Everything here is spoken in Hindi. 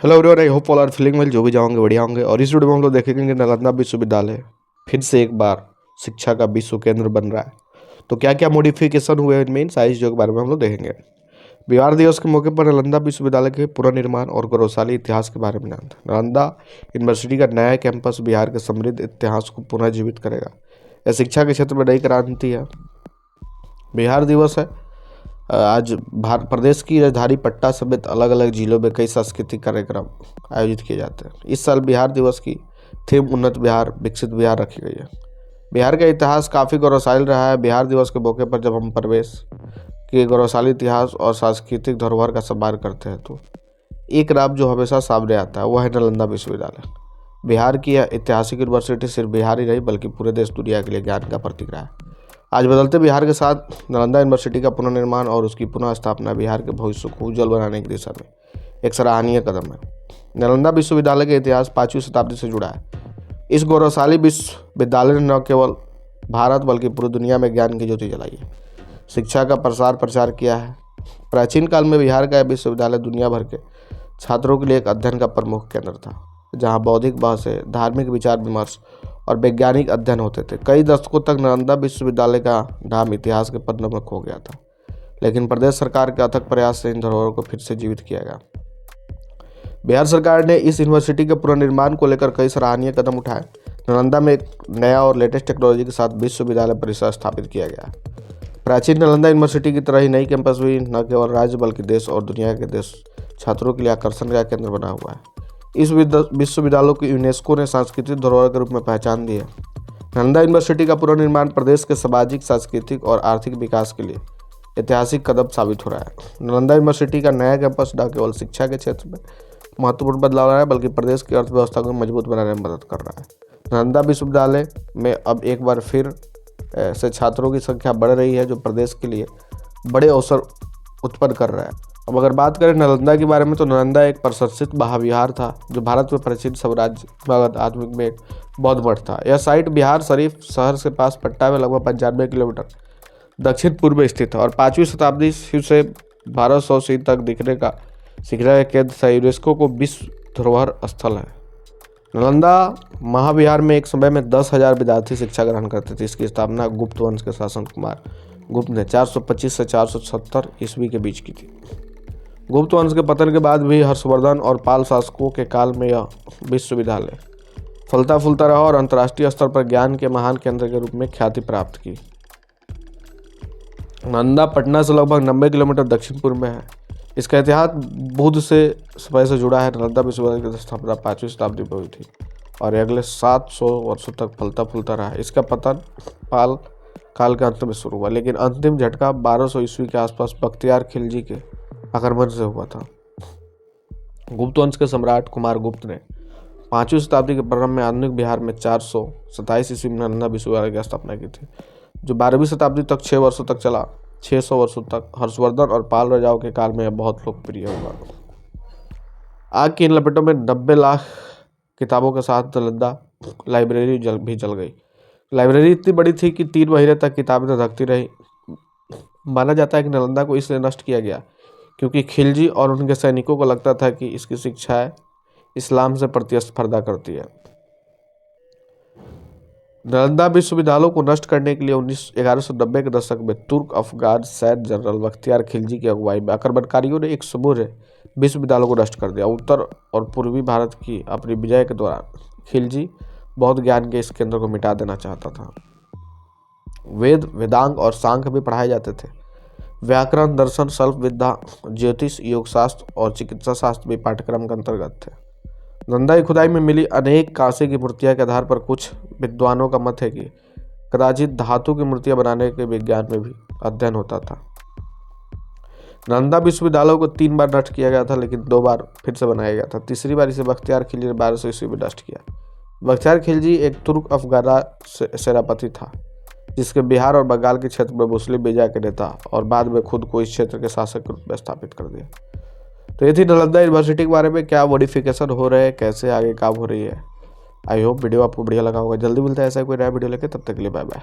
Hello everyone, I hope all are feeling well. जो भी जाओगे बढ़िया होंगे। और इस वीडियो में हम लोग देखेंगे कि नालंदा विश्वविद्यालय फिर से एक बार शिक्षा का विश्व केंद्र बन रहा है। तो क्या क्या मॉडिफिकेशन हुए इनमें, इन सारी चीज़ों के बारे में हम लोग देखेंगे। बिहार दिवस के मौके पर नालंदा विश्वविद्यालय के पुनर्निर्माण और गौरवशाली इतिहास के बारे में जानते हैं। नालंदा यूनिवर्सिटी का नया कैंपस बिहार के समृद्ध इतिहास को पुनः जीवित करेगा। यह शिक्षा के क्षेत्र में नई क्रांति है। बिहार दिवस है आज भारत प्रदेश की राजधानी पटना समेत अलग अलग जिलों में कई सांस्कृतिक कार्यक्रम आयोजित किए जाते हैं। इस साल बिहार दिवस की थीम उन्नत बिहार विकसित बिहार रखी गई है। बिहार का इतिहास काफ़ी गौरवशाली रहा है। बिहार दिवस के मौके पर जब हम प्रवेश के गौरवशाली इतिहास और सांस्कृतिक धरोहर का सम्मान करते हैं तो एक नाम जो हमेशा सामने आता है वह है नालंदा विश्वविद्यालय। बिहार की यह ऐतिहासिक यूनिवर्सिटी सिर्फ बिहार ही नहीं बल्कि पूरे देश दुनिया के लिए ज्ञान का प्रतीक रहा है। आज बदलते बिहार के साथ नालंदा यूनिवर्सिटी का पुनर्निर्माण और उसकी पुनः स्थापना बिहार के भविष्य को उज्जवल बनाने की दिशा में एक सराहनीय कदम है। नालंदा विश्वविद्यालय का इतिहास 5वीं शताब्दी से जुड़ा है। इस गौरवशाली विश्वविद्यालय ने न केवल भारत बल्कि पूरी दुनिया में ज्ञान की ज्योति जलाई है, शिक्षा का प्रचार किया है। प्राचीन काल में बिहार का विश्वविद्यालय दुनिया भर के छात्रों के लिए एक अध्ययन का प्रमुख केंद्र था, जहाँ बौद्धिक बहसें, धार्मिक विचार विमर्श और वैज्ञानिक अध्ययन होते थे। कई दशकों तक नालंदा विश्वविद्यालय का नाम इतिहास के पन्नों में खो गया था, लेकिन प्रदेश सरकार के अथक प्रयास से इन धरोहरों को फिर से जीवित किया गया। बिहार सरकार ने इस यूनिवर्सिटी के पुनर्निर्माण को लेकर कई सराहनीय कदम उठाए। नालंदा में एक नया और लेटेस्ट टेक्नोलॉजी के साथ विश्वविद्यालय परिसर स्थापित किया गया। प्राचीन नालंदा यूनिवर्सिटी की तरह ही नई कैंपस भी न केवल राज्य बल्कि देश और दुनिया के देश छात्रों के लिए आकर्षण का केंद्र बना हुआ है। इस विश्वविद्यालय को यूनेस्को ने सांस्कृतिक धरोहर के रूप में पहचान दी है। नालंदा यूनिवर्सिटी का पुनर्निर्माण प्रदेश के सामाजिक, सांस्कृतिक और आर्थिक विकास के लिए ऐतिहासिक कदम साबित हो रहा है। नालंदा यूनिवर्सिटी का नया कैंपस न केवल शिक्षा के क्षेत्र में महत्वपूर्ण बदलाव रहा है बल्कि प्रदेश की अर्थव्यवस्था को मजबूत बनाने में मदद कर रहा है। नालंदा विश्वविद्यालय में अब एक बार फिर से छात्रों की संख्या बढ़ रही है, जो प्रदेश के लिए बड़े अवसर उत्पन्न कर रहा है। अब अगर बात करें नालंदा के बारे में, तो नालंदा एक प्रशंसित महाविहार था जो भारत में प्राचीन साम्राज्य मगध आधुनिक में एक बौद्ध मठ था। यह साइट बिहार शरीफ शहर से पास पटना में लगभग 95 किलोमीटर दक्षिण पूर्व में स्थित है और 5वीं शताब्दी से 1200 ईस्वी तक दिखने का शिक्षा केंद्र था। यूनेस्को को विश्व धरोहर स्थल है। नालंदा महाविहार में एक समय में 10,000 विद्यार्थी शिक्षा ग्रहण करते थे। इसकी स्थापना गुप्त वंश के शासक कुमार गुप्त ने 425 से 470 ईस्वी के बीच की थी। गुप्त वंश के पतन के बाद भी हर्षवर्धन और पाल शासकों के काल में यह विश्वविद्यालय फलता फूलता रहा और अंतर्राष्ट्रीय स्तर पर ज्ञान के महान केंद्र के रूप में ख्याति प्राप्त की। नालंदा पटना से लगभग 90 किलोमीटर दक्षिण पूर्व में है। इसका इतिहास बुद्ध से समय से जुड़ा है। नालंदा विश्वविद्यालय की स्थापना 5वीं शताब्दी में हुई थी और अगले 700 वर्षों तक फलता फूलता रहा। इसका पतन पाल काल के अंत में शुरू हुआ, लेकिन अंतिम झटका 1200 ईस्वी के आसपास बख्तियार खिलजी के आक्रमण से हुआ था। गुप्त वंश के सम्राट कुमार गुप्त ने 5वीं शताब्दी के प्रारंभ में आधुनिक बिहार में 427 ईस्वी में नालंदा विश्वविद्यालय की स्थापना की थी, जो 12वीं शताब्दी तक 6 वर्षों तक चला। 600 वर्षों तक हर्षवर्धन और पाल राजाओं के काल में यह बहुत लोकप्रिय हुआ। आग की इन लपेटों में 90 लाख किताबों के साथ नालंदा लाइब्रेरी भी जल गई। लाइब्रेरी इतनी बड़ी थी कि 3 महीने तक किताबें धधकती रही। माना जाता है कि नालंदा को इसलिए नष्ट किया गया क्योंकि खिलजी और उनके सैनिकों को लगता था कि इसकी शिक्षाएं इस्लाम से प्रतिस्पर्धा करती है। नालंदा विश्वविद्यालय को नष्ट करने के लिए 1190 के दशक में तुर्क अफगान सैन्य जनरल बख्तियार खिलजी की अगुवाई में आक्रमणकारियों ने एक समूह ने विश्वविद्यालय को नष्ट कर दिया। उत्तर और पूर्वी भारत की अपनी विजय के दौरान खिलजी बौद्ध ज्ञान के इस केंद्र को मिटा देना चाहता था। वेद, वेदांग और सांख्य भी पढ़ाए जाते थे। व्याकरण, दर्शन, शल्प विद्या, ज्योतिष, योग शास्त्र और चिकित्सा शास्त्र भी पाठ्यक्रम के अंतर्गत थे। नालंदा की खुदाई में मिली अनेक कांसे की मूर्तियां के आधार पर कुछ विद्वानों का मत है कि कदाचित धातु की मूर्तियां बनाने के विज्ञान में भी अध्ययन होता था। नालंदा विश्वविद्यालय को 3 बार नष्ट किया गया था, लेकिन 2 बार फिर से बनाया गया था। तीसरी बार इसे बख्तियार खिलजी ने 1200 ईस्वी में नष्ट किया। बख्तियार खिलजी एक तुर्क अफगाना सेनापति था जिसके बिहार और बंगाल के क्षेत्र में मुस्लिम विजय के नेता और बाद में खुद को इस क्षेत्र के शासक के रूप में स्थापित कर दिया। तो ये थी नालंदा यूनिवर्सिटी के बारे में, क्या मॉडिफिकेशन हो रहे हैं, कैसे आगे काम हो रही है। आई होप वीडियो आपको बढ़िया लगा होगा। जल्दी मिलता है ऐसा कोई नया वीडियो लेके, तब तक के लिए बाय बाय।